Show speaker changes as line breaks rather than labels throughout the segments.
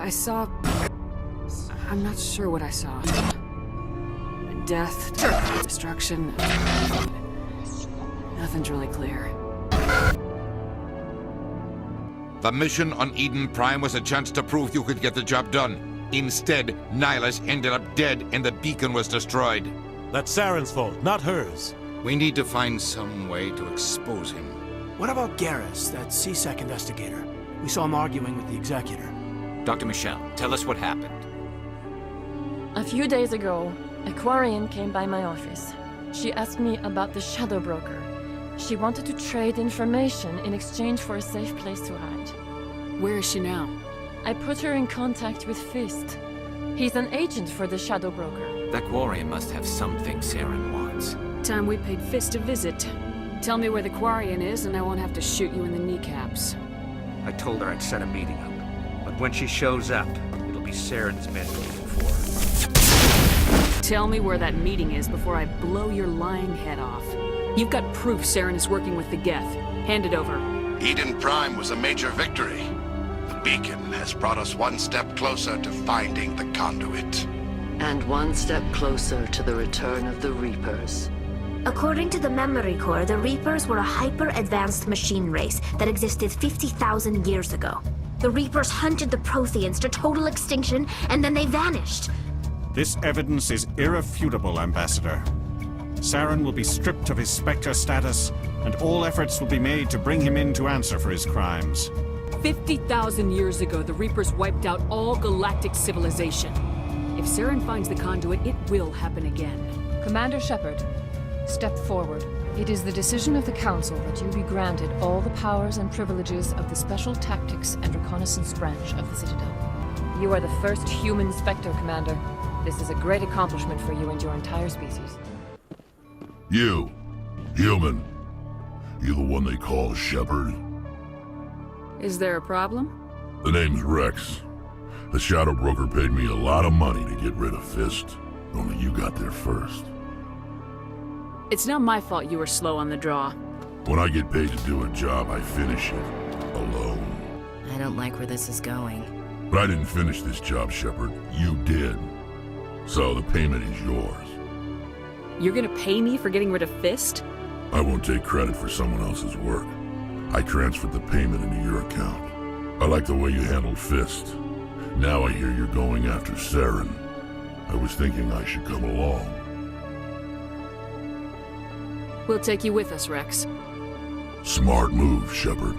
I saw... I'm not sure what I saw. Death, destruction... Nothing's really clear.
The mission on Eden Prime was a chance to prove you could get the job done. Instead, Nihilus ended up dead and the beacon was destroyed.
That's Saren's fault, not hers.
We need to find some way to expose him.
What about Garrus, that CSEC investigator? We saw him arguing with the executor.
Dr. Michelle, tell us what happened.
A few days ago, a Quarian came by my office. She asked me about the Shadow Broker. She wanted to trade information in exchange for a safe place to hide.
Where is she now?
I put her in contact with Fist. He's an agent for the Shadow Broker.
That Quarian must have something Saren wants.
Time we paid Fist a visit. Tell me where the Quarian is and I won't have to shoot you in the kneecaps.
I told her I'd set a meeting up. But when she shows up, it'll be Saren's men looking for her.
Tell me where that meeting is before I blow your lying head off. You've got proof Saren is working with the Geth. Hand it over.
Eden Prime was a major victory. The beacon has brought us one step closer to finding the conduit.
And one step closer to the return of the Reapers.
According to the Memory Core, the Reapers were a hyper-advanced machine race that existed 50,000 years ago. The Reapers hunted the Protheans to total extinction, and then they vanished.
This evidence is irrefutable, Ambassador. Saren will be stripped of his Spectre status, and all efforts will be made to bring him in to answer for his crimes.
50,000 years ago, the Reapers wiped out all galactic civilization. If Saren finds the conduit, it will happen again.
Commander Shepard, step forward. It is the decision of the Council that you be granted all the powers and privileges of the Special Tactics and Reconnaissance branch of the Citadel. You are the first human Spectre, Commander. This is a great accomplishment for you and your entire species.
You, human. You the one they call Shepard?
Is there a problem?
The name's Rex. The Shadow Broker paid me a lot of money to get rid of Fist. Only you got there first.
It's not my fault you were slow on the draw.
When I get paid to do a job, I finish it. Alone.
I don't like where this is going.
But I didn't finish this job, Shepard. You did. So the payment is yours.
You're gonna pay me for getting rid of Fist?
I won't take credit for someone else's work. I transferred the payment into your account. I like the way you handled Fist. Now I hear you're going after Saren. I was thinking I should come along.
We'll take you with us, Rex.
Smart move, Shepard.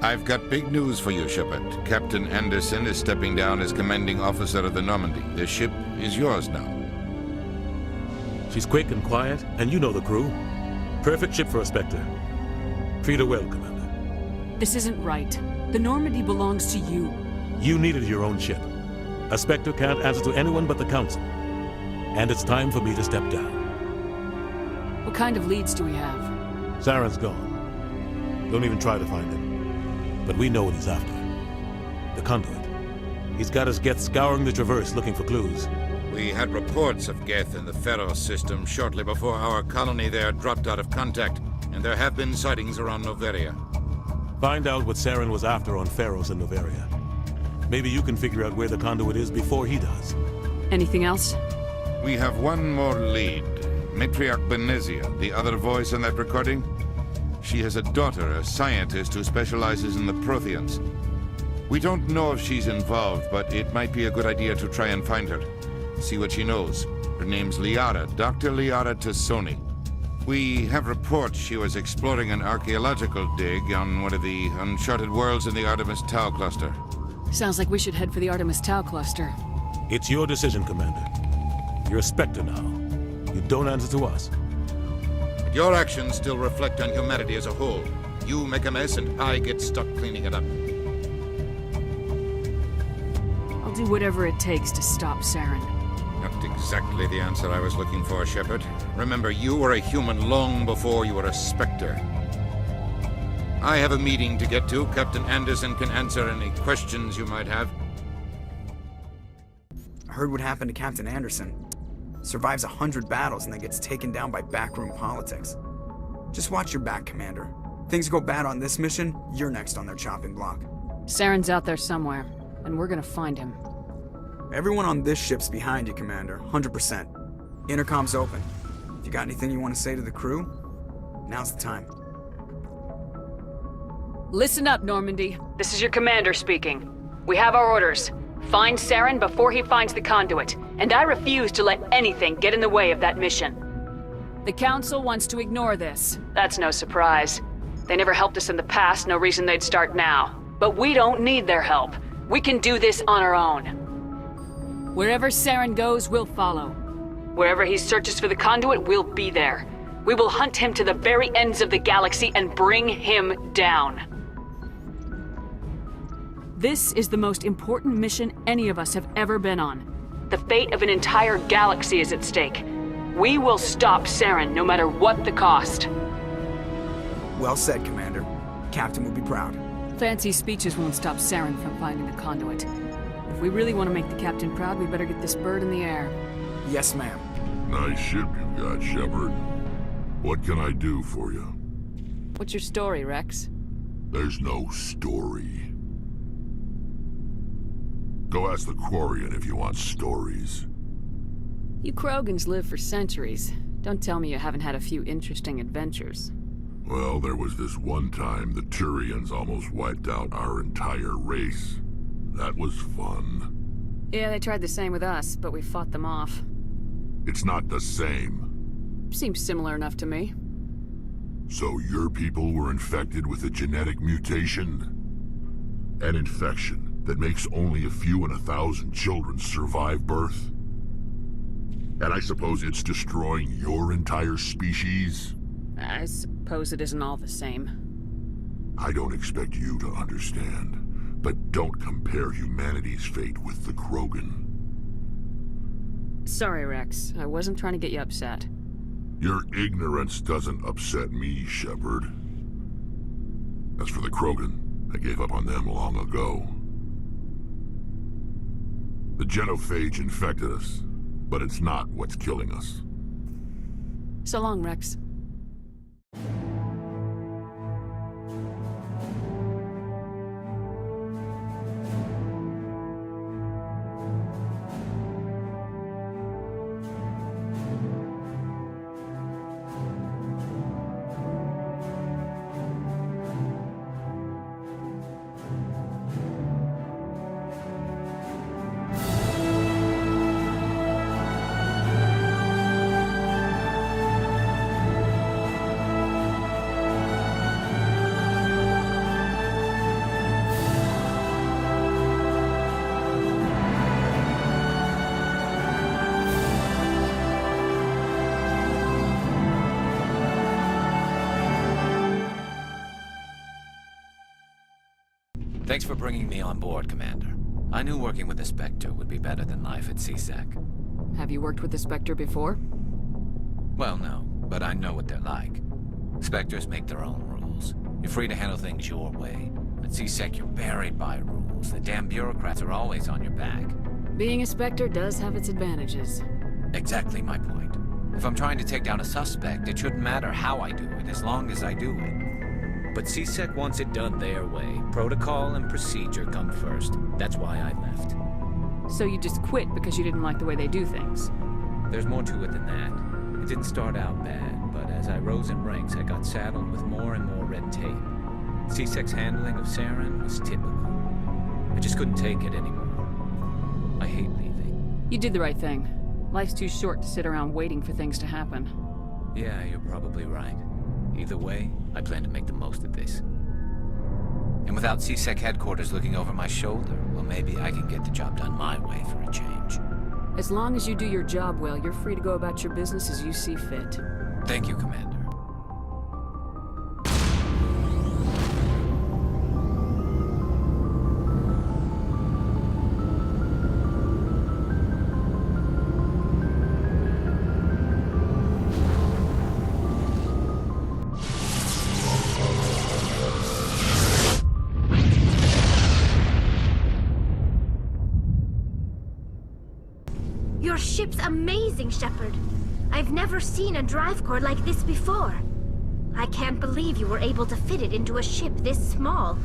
I've got big news for you, Shepard. Captain Anderson is stepping down as commanding officer of the Normandy. The ship is yours now.
She's quick and quiet, and you know the crew. Perfect ship for a Spectre. Treat her well, Commander.
This isn't right. The Normandy belongs to you.
You needed your own ship. A Spectre can't answer to anyone but the Council. And it's time for me to step down.
What kind of leads do we have?
Saren's gone. Don't even try to find him. But we know what he's after. The conduit. He's got his Geth scouring the Traverse looking for clues.
We had reports of Geth in the Pharos system shortly before our colony there dropped out of contact, and there have been sightings around Noveria.
Find out what Saren was after on Pharos and Noveria. Maybe you can figure out where the conduit is before he does.
Anything else?
We have one more lead. Matriarch Benezia, the other voice in that recording. She has a daughter, a scientist who specializes in the Protheans. We don't know if she's involved, but it might be a good idea to try and find her. See what she knows. Her name's Liara, Dr. Liara T'soni. We have reports she was exploring an archaeological dig on one of the uncharted worlds in the Artemis Tau cluster.
Sounds like we should head for the Artemis Tau cluster.
It's your decision, Commander. You're a Spectre now. You don't answer to us.
Your actions still reflect on humanity as a whole. You make a mess and I get stuck cleaning it up.
I'll do whatever it takes to stop Saren.
Not exactly the answer I was looking for, Shepard. Remember, you were a human long before you were a Spectre. I have a meeting to get to. Captain Anderson can answer any questions you might have.
I heard what happened to Captain Anderson. Survives 100 battles and then gets taken down by backroom politics. Just watch your back, Commander.
Things go bad on this mission, you're next on their chopping block.
Saren's out there somewhere, and we're gonna find him.
Everyone on this ship's behind you, Commander, 100%. Intercom's open. If you got anything you want to say to the crew, now's the time.
Listen up, Normandy. This is your commander speaking. We have our orders. Find Saren before he finds the conduit, and I refuse to let anything get in the way of that mission. The Council wants to ignore this. That's no surprise. They never helped us in the past, no reason they'd start now. But we don't need their help. We can do this on our own. Wherever Saren goes, we'll follow. Wherever he searches for the conduit, we'll be there. We will hunt him to the very ends of the galaxy and bring him down. This is the most important mission any of us have ever been on. The fate of an entire galaxy is at stake. We will stop Saren no matter what the cost.
Well said, Commander. Captain will be proud.
Fancy speeches won't stop Saren from finding the conduit. If we really want to make the captain proud, we better get this bird in the air.
Yes, ma'am.
Nice ship you've got, Shepard. What can I do for you?
What's your story, Rex?
There's no story. Go ask the Quarian if you want stories.
You Krogans live for centuries. Don't tell me you haven't had a few interesting adventures.
Well, there was this one time the Turians almost wiped out our entire race. That was fun.
Yeah, they tried the same with us, but we fought them off.
It's not the same.
Seems similar enough to me.
So your people were infected with a genetic mutation? An infection that makes only a few in 1,000 children survive birth? And I suppose it's destroying your entire species?
I suppose it isn't all the same.
I don't expect you to understand, but don't compare humanity's fate with the Krogan.
Sorry, Rex. I wasn't trying to get you upset.
Your ignorance doesn't upset me, Shepard. As for the Krogan, I gave up on them long ago. The genophage infected us, but it's not what's killing us.
So long, Rex.
Thanks for bringing me on board, Commander. I knew working with the Spectre would be better than life at CSEC.
Have you worked with the Spectre before?
Well, no, but I know what they're like. Spectres make their own rules. You're free to handle things your way. At CSEC, you're buried by rules. The damn bureaucrats are always on your back.
Being a Spectre does have its advantages.
Exactly my point. If I'm trying to take down a suspect, it shouldn't matter how I do it, as long as I do it. But CSEC wants it done their way. Protocol and procedure come first. That's why I left.
So you just quit because you didn't like the way they do things?
There's more to it than that. It didn't start out bad, but as I rose in ranks, I got saddled with more and more red tape. CSEC's handling of Saren was typical. I just couldn't take it anymore. I hate leaving.
You did the right thing. Life's too short to sit around waiting for things to happen.
Yeah, you're probably right. Either way, I plan to make the most of this. And without CSEC headquarters looking over my shoulder, well, maybe I can get the job done my way for a change.
As long as you do your job well, you're free to go about your business as you see fit.
Thank you, Commander.
Your ship's amazing, Shepard. I've never seen a drive core like this before. I can't believe you were able to fit it into a ship this small.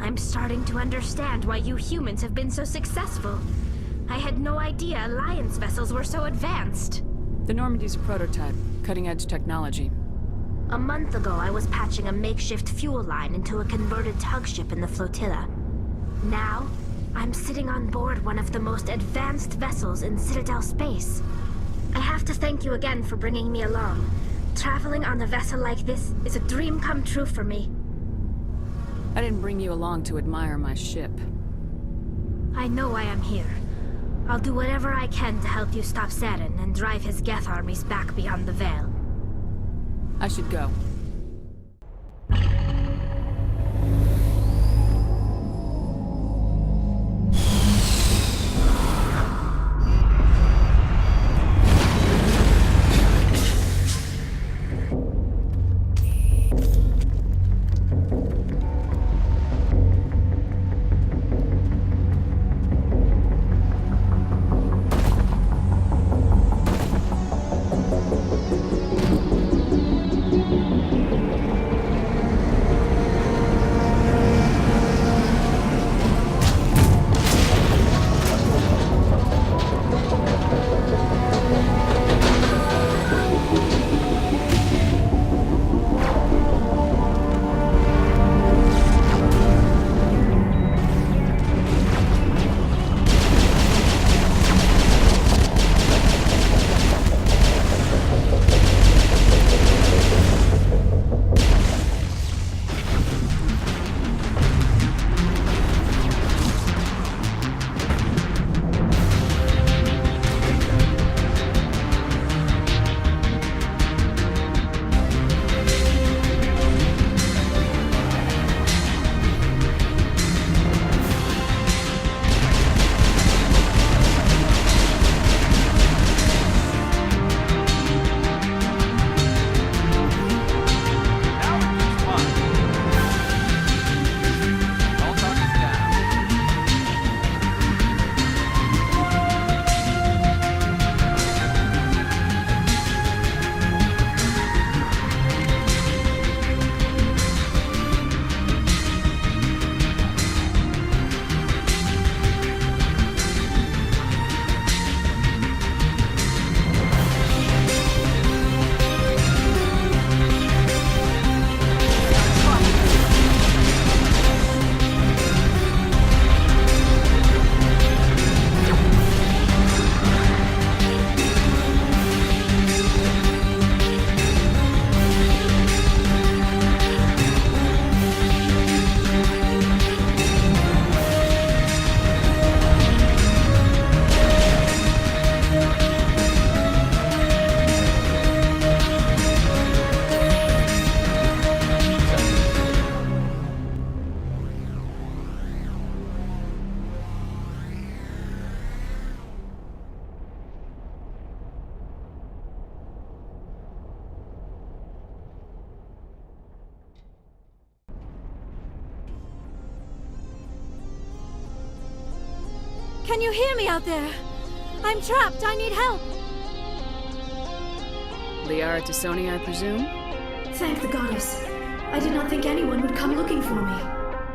I'm starting to understand why you humans have been so successful. I had no idea Alliance vessels were so advanced.
The Normandy's a prototype, cutting-edge technology.
A month ago, I was patching a makeshift fuel line into a converted tug ship in the flotilla. Now, I'm sitting on board one of the most advanced vessels in Citadel space. I have to thank you again for bringing me along. Traveling on a vessel like this is a dream come true for me.
I didn't bring you along to admire my ship.
I know why I'm here. I'll do whatever I can to help you stop Saren and drive his Geth armies back beyond the Veil.
I should go.
Can you hear me out there? I'm trapped. I need help.
Liara T'soni, I presume?
Thank the goddess. I did not think anyone would come looking for me.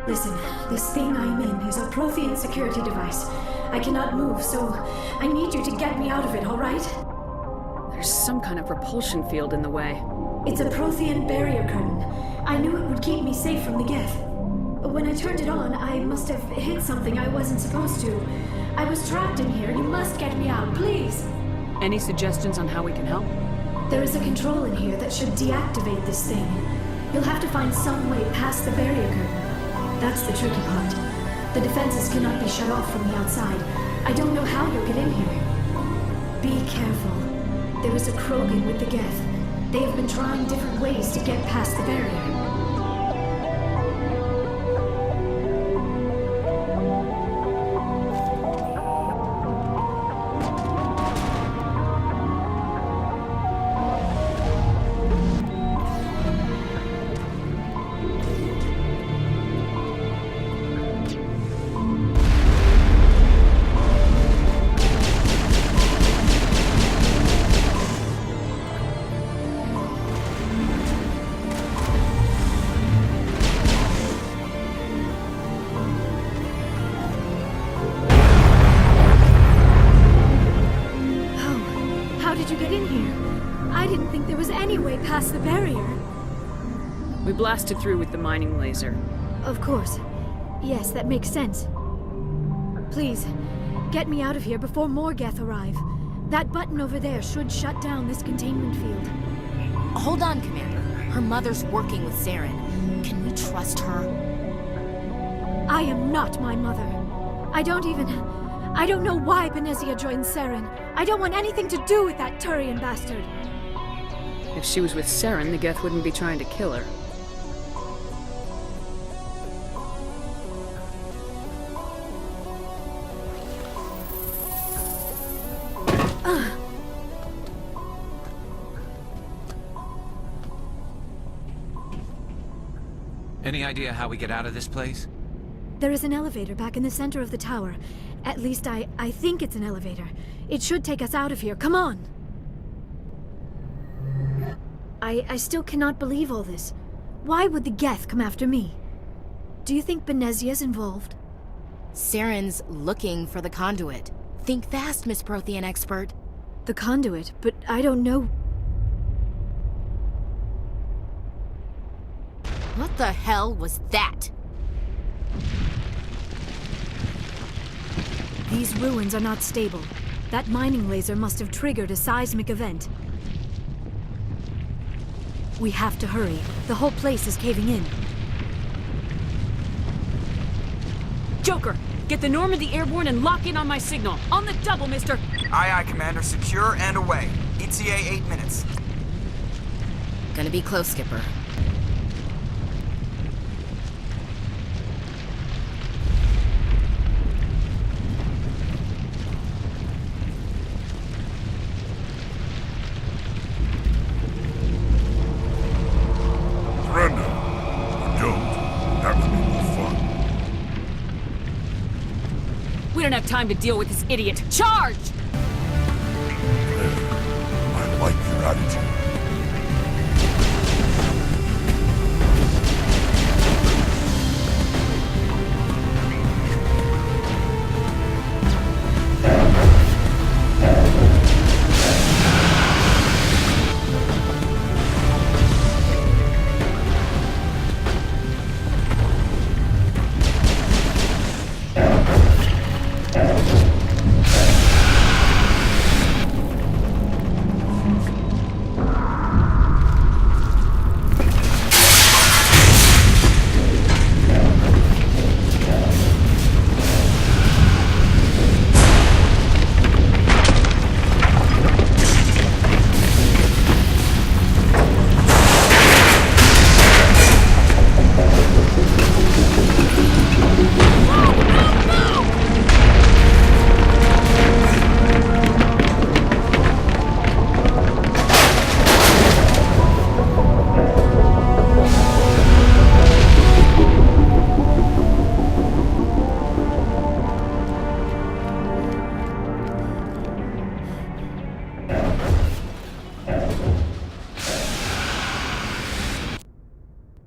Listen, this thing I'm in is a Prothean security device. I cannot move, so I need you to get me out of it, all right?
There's some kind of repulsion field in the way.
It's a Prothean barrier curtain. I knew it would keep me safe from the Geth. When I turned it on, I must have hit something I wasn't supposed to. I was trapped in here. You must get me out, please.
Any suggestions on how we can help?
There is a control in here that should deactivate this thing. You'll have to find some way past the barrier curtain. That's the tricky part. The defenses cannot be shut off from the outside. I don't know how you'll get in here. Be careful. There is a Krogan with the Geth. They have been trying different ways to get past the barrier. get in here? I didn't think there was any way past the barrier.
We blasted through with the mining laser.
Of course. Yes, that makes sense. Please, get me out of here before more Geth arrive. That button over there should shut down this containment field.
Hold on, Commander. Her mother's working with Saren. Can we trust her?
I am not my mother. I don't know why Benezia joined Saren. I don't want anything to do with that Turian bastard.
If she was with Saren, the Geth wouldn't be trying to kill her.
Any idea how we get out of this place?
There is an elevator back in the center of the tower. At least I think it's an elevator. It should take us out of here. Come on! I still cannot believe all this. Why would the Geth come after me? Do you think Benezia's involved?
Saren's looking for the conduit. Think fast, Miss Prothean expert.
The conduit? But I don't know...
What the hell was that?
These ruins are not stable. That mining laser must have triggered a seismic event. We have to hurry. The whole place is caving in.
Joker, get the Normandy airborne and lock in on my signal. On the double, mister!
Aye, aye, Commander. Secure and away. ETA 8 minutes.
Gonna be close, Skipper.
We don't have time to deal with this idiot. Charge!
I like your attitude.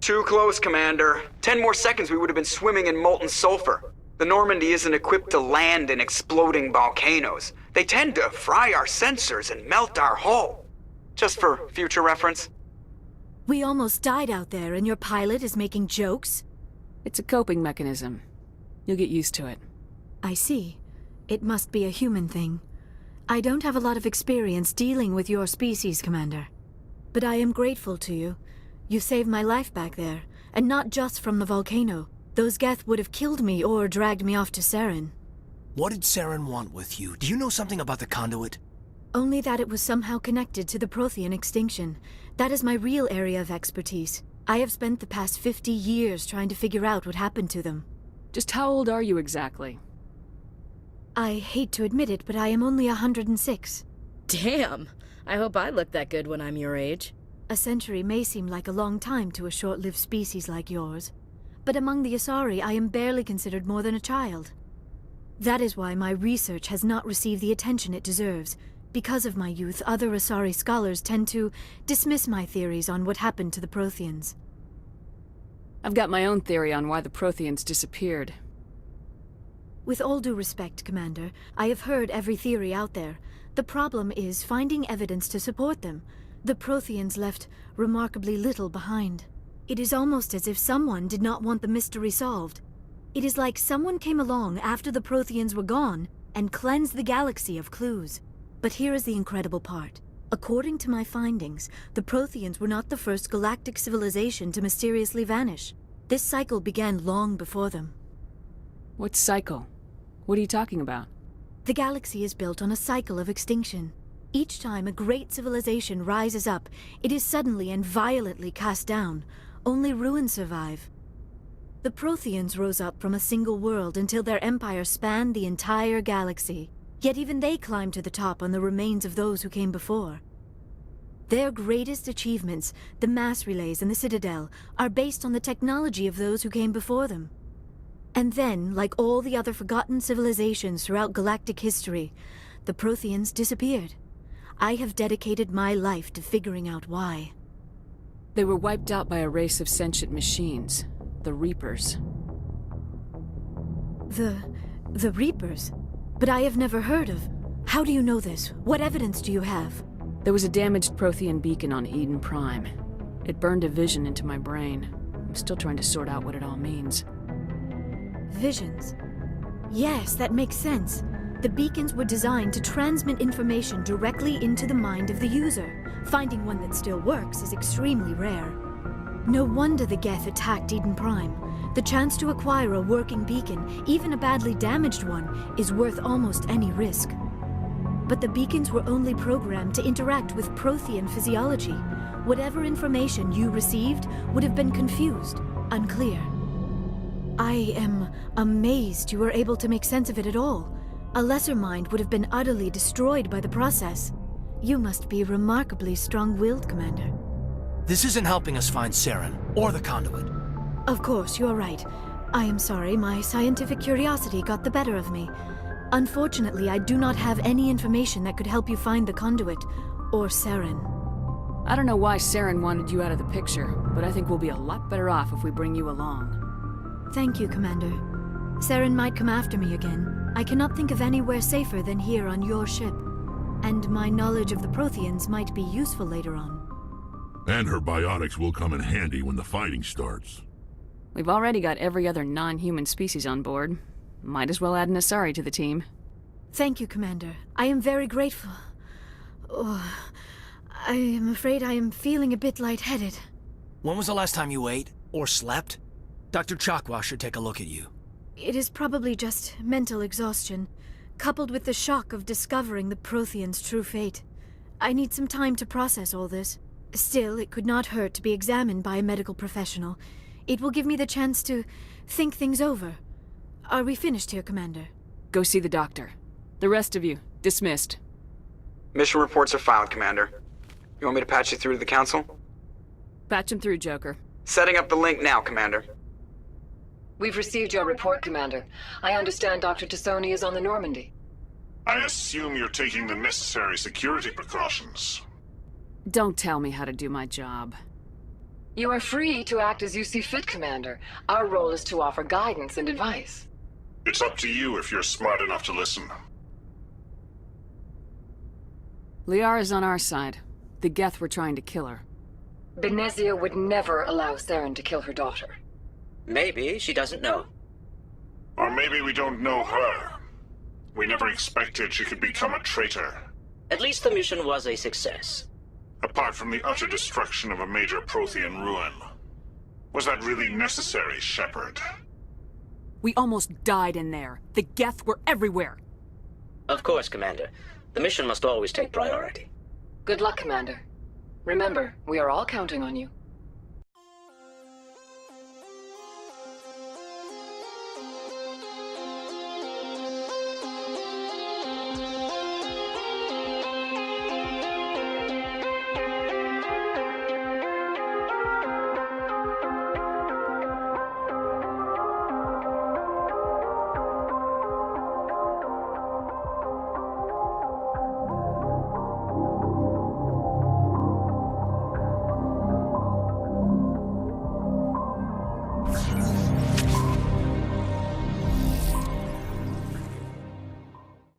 Too close, Commander. 10 more seconds we would have been swimming in molten sulfur. The Normandy isn't equipped to land in exploding volcanoes. They tend to fry our sensors and melt our hull. Just for future reference.
We almost died out there and your pilot is making jokes?
It's a coping mechanism. You'll get used to it.
I see. It must be a human thing. I don't have a lot of experience dealing with your species, Commander. But I am grateful to you. You saved my life back there, and not just from the volcano. Those Geth would have killed me or dragged me off to Saren.
What did Saren want with you? Do you know something about the conduit?
Only that it was somehow connected to the Prothean extinction. That is my real area of expertise. I have spent the past 50 years trying to figure out what happened to them.
Just how old are you exactly?
I hate to admit it, but I am only 106.
Damn! I hope I look that good when I'm your age.
A century may seem like a long time to a short-lived species like yours, but among the Asari I am barely considered more than a child. That is why my research has not received the attention it deserves. Because of my youth, other Asari scholars tend to dismiss my theories on what happened to the Protheans.
I've got my own theory on why the Protheans disappeared.
With all due respect, Commander, I have heard every theory out there. The problem is finding evidence to support them. The Protheans left remarkably little behind. It is almost as if someone did not want the mystery solved. It is like someone came along after the Protheans were gone and cleansed the galaxy of clues. But here is the incredible part. According to my findings, the Protheans were not the first galactic civilization to mysteriously vanish. This cycle began long before them.
What cycle? What are you talking about?
The galaxy is built on a cycle of extinction. Each time a great civilization rises up, it is suddenly and violently cast down. Only ruins survive. The Protheans rose up from a single world until their empire spanned the entire galaxy. Yet even they climbed to the top on the remains of those who came before. Their greatest achievements, the mass relays and the Citadel, are based on the technology of those who came before them. And then, like all the other forgotten civilizations throughout galactic history, the Protheans disappeared. I have dedicated my life to figuring out why.
They were wiped out by a race of sentient machines, the Reapers.
The Reapers? But I have never heard of. How do you know this? What evidence do you have?
There was a damaged Prothean beacon on Eden Prime. It burned a vision into my brain. I'm still trying to sort out what it all means.
Visions? Yes, that makes sense. The beacons were designed to transmit information directly into the mind of the user. Finding one that still works is extremely rare. No wonder the Geth attacked Eden Prime. The chance to acquire a working beacon, even a badly damaged one, is worth almost any risk. But the beacons were only programmed to interact with Prothean physiology. Whatever information you received would have been confused, unclear. I am amazed you were able to make sense of it at all. A lesser mind would have been utterly destroyed by the process. You must be remarkably strong-willed, Commander.
This isn't helping us find Saren, or the conduit.
Of course, you're right. I am sorry, my scientific curiosity got the better of me. Unfortunately, I do not have any information that could help you find the conduit, or Saren.
I don't know why Saren wanted you out of the picture, but I think we'll be a lot better off if we bring you along.
Thank you, Commander. Saren might come after me again. I cannot think of anywhere safer than here on your ship. And my knowledge of the Protheans might be useful later on.
And her biotics will come in handy when the fighting starts.
We've already got every other non-human species on board. Might as well add an Asari to the team.
Thank you, Commander. I am very grateful. Oh, I am afraid I am feeling a bit lightheaded.
When was the last time you ate, or slept? Dr. Chakwa should take a look at you.
It is probably just mental exhaustion, coupled with the shock of discovering the Protheans' true fate. I need some time to process all this. Still, it could not hurt to be examined by a medical professional. It will give me the chance to think things over. Are we finished here, Commander?
Go see the doctor. The rest of you, dismissed.
Mission reports are filed, Commander. You want me to patch you through to the Council?
Patch him through, Joker.
Setting up the link now, Commander.
We've received your report, Commander. I understand Dr. T'soni is on the Normandy.
I assume you're taking the necessary security precautions.
Don't tell me how to do my job.
You are free to act as you see fit, Commander. Our role is to offer guidance and advice.
It's up to you if you're smart enough to listen.
Liara's on our side. The Geth were trying to kill her.
Benezia would never allow Saren to kill her daughter.
Maybe she doesn't know.
Or maybe we don't know her. We never expected she could become a traitor.
At least the mission was a success.
Apart from the utter destruction of a major Prothean ruin. Was that really necessary, Shepard?
We almost died in there. The Geth were everywhere.
Of course, Commander. The mission must always take priority.
Good luck, Commander. Remember, we are all counting on you.